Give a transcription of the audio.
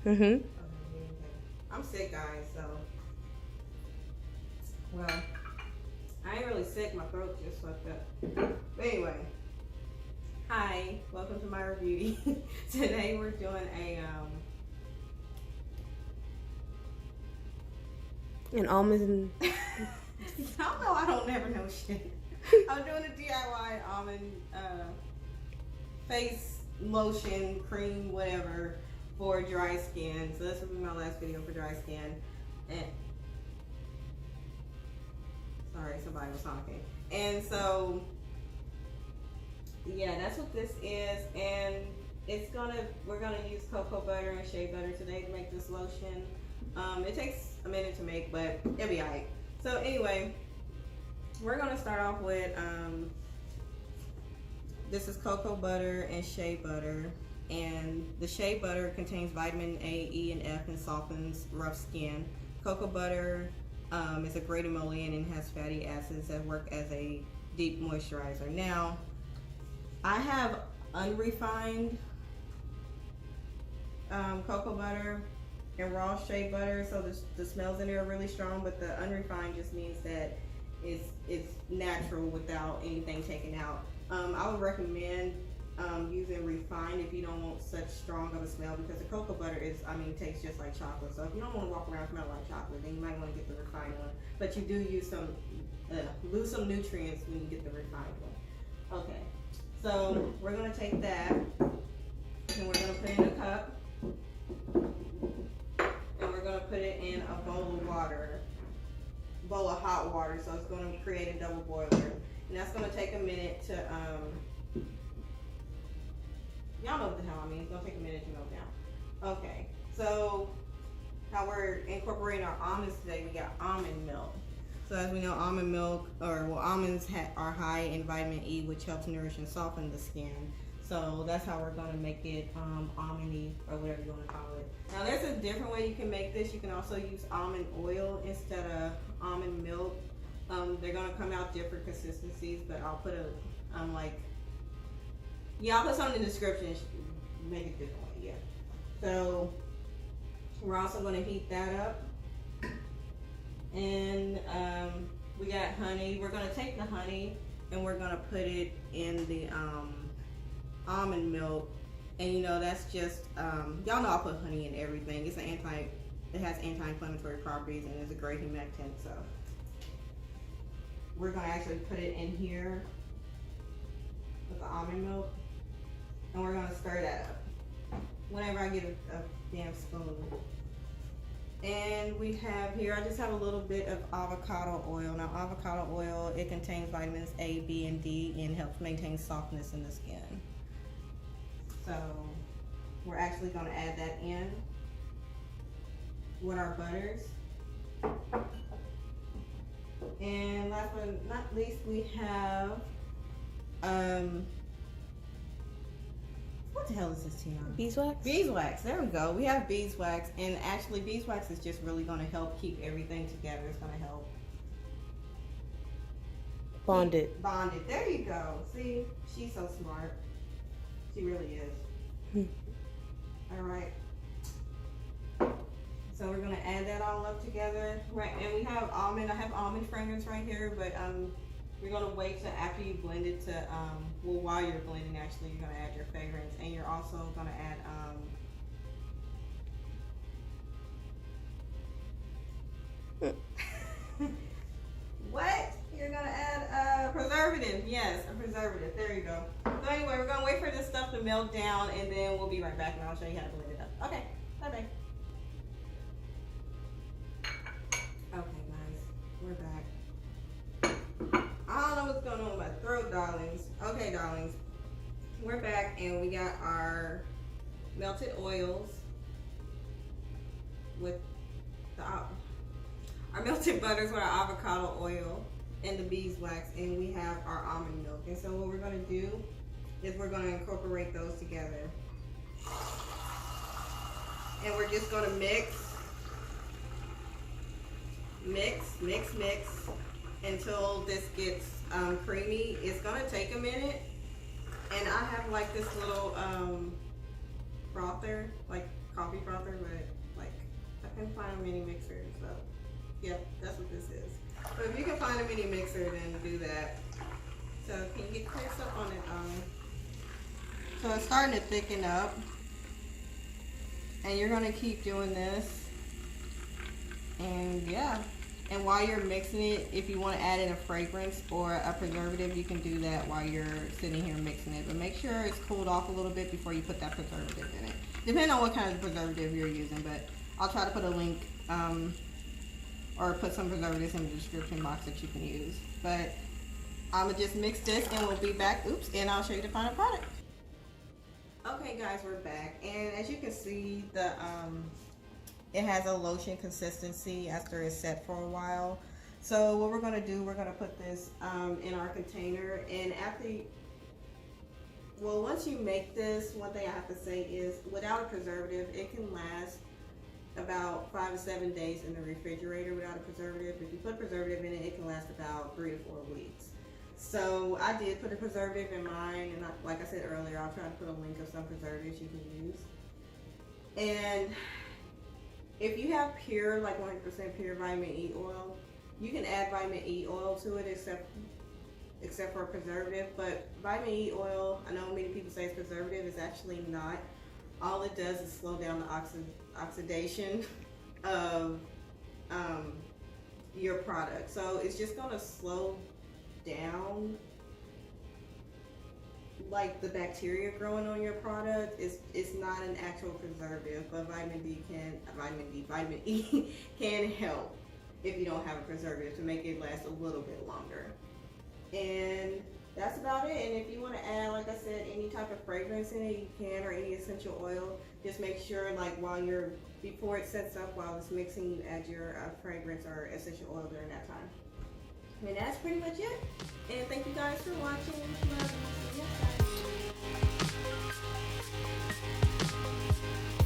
Mm-hmm. I'm sick, guys, so. Well, I ain't really sick. My throat just fucked up. But anyway. Hi, welcome to my review. Today we're doing And almonds. Y'all know I don't never know shit. I'm doing a DIY almond face lotion, cream, whatever, for dry skin. So this will be my last video for dry skin. And sorry, somebody was talking. And so yeah, that's what this is. And we're gonna use cocoa butter and shea butter today to make this lotion. It takes a minute to make, but it'll be alright. So anyway, we're gonna start off with this is cocoa butter and shea butter, and the shea butter contains vitamin A, E, and F and softens rough skin. Cocoa butter is a great emollient and has fatty acids that work as a deep moisturizer. Now, I have unrefined cocoa butter and raw shea butter, so the smells in there are really strong, but the unrefined just means that it's natural without anything taken out. I would recommend using refined if you don't want such strong of a smell, because the cocoa butter tastes just like chocolate. So if you don't want to walk around smelling like chocolate, then you might want to get the refined one. But you do lose some nutrients when you get the refined one. Okay, so we're gonna take that and we're gonna put it in a cup, and we're gonna put it in a bowl of hot water. So it's gonna create a double boiler. And that's going to take a minute to, y'all know what the hell I mean. It's going to take a minute to melt down. Okay, so how we're incorporating our almonds today, we got almond milk. So as we know, almond milk, almonds are high in vitamin E, which helps nourish and soften the skin. So that's how we're going to make it almondy, or whatever you want to call it. Now there's a different way you can make this. You can also use almond oil instead of almond milk. They're gonna come out different consistencies, but I'll put I'll put something in the description. Make it different way, yeah. So we're also gonna heat that up, and we got honey. We're gonna take the honey and we're gonna put it in the almond milk, and that's just y'all know I put honey in everything. It has anti-inflammatory properties and it's a great humectant. So we're gonna actually put it in here with the almond milk, and we're gonna stir that up whenever I get a damn spoon. And we have here, I just have a little bit of avocado oil. Now avocado oil, it contains vitamins A, B, and D, and helps maintain softness in the skin. So we're actually gonna add that in with our butters. And last but not least, we have what the hell is this, Tiana? Beeswax? Beeswax. There we go. We have beeswax, and actually beeswax is just really going to help keep everything together. It's going to help bond it. Bond it. There you go. See, she's so smart. She really is. All right. So we're gonna add that all up together, right? And we have almond. I have almond fragrance right here, but we're gonna wait till after you blend it to while you're blending, actually, you're gonna add your fragrance, and you're also gonna add what? You're gonna add preservative. Yes, a preservative. There you go. So anyway, we're gonna wait for this stuff to melt down, and then we'll be right back, and I'll show you how to blend it up. Okay. Bye bye. Okay, guys, we're back. I don't know what's going on with my throat, darlings. Okay, darlings, we're back, and we got our melted oils with our melted butters with our avocado oil and the beeswax, and we have our almond milk. And so what we're going to do is we're going to incorporate those together, and we're just going to mix until this gets creamy. It's gonna take a minute, and I have like this little frother, like coffee coffee frother, but like I couldn't find a mini mixer, so yeah, that's what this is. But if you can find a mini mixer, then do that. So can you get clear stuff on it? So it's starting to thicken up, and you're gonna keep doing this, and yeah. And while you're mixing it, if you want to add in a fragrance or a preservative, you can do that while you're sitting here mixing it. But make sure it's cooled off a little bit before you put that preservative in it. Depending on what kind of preservative you're using, but I'll try to put a link or put some preservatives in the description box that you can use. But I'm gonna just mix this and we'll be back. Oops, and I'll show you the final product. Okay guys, we're back, and as you can see, the it has a lotion consistency after it's set for a while. So what we're going to do, we're going to put this in our container, and once you make this, one thing I have to say is without a preservative, it can last about 5 to 7 days in the refrigerator without a preservative. If you put a preservative in it, it can last about 3 to 4 weeks. So I did put a preservative in mine, and like I said earlier, I'll try to put a link of some preservatives you can use. And if you have pure, like 100% pure vitamin E oil, you can add vitamin E oil to it except for a preservative. But vitamin E oil, I know many people say it's preservative, it's actually not. All it does is slow down the oxidation of your product. So it's just gonna slow down like the bacteria growing on your product. It's not an actual preservative, but vitamin E can help if you don't have a preservative to make it last a little bit longer. And that's about it. And if you want to add, like I said, any type of fragrance in it, you can, or any essential oil. Just make sure, like before it sets up, while it's mixing, you add your fragrance or essential oil during that time. And that's pretty much it. And thank you guys for watching. Love you. See you next time.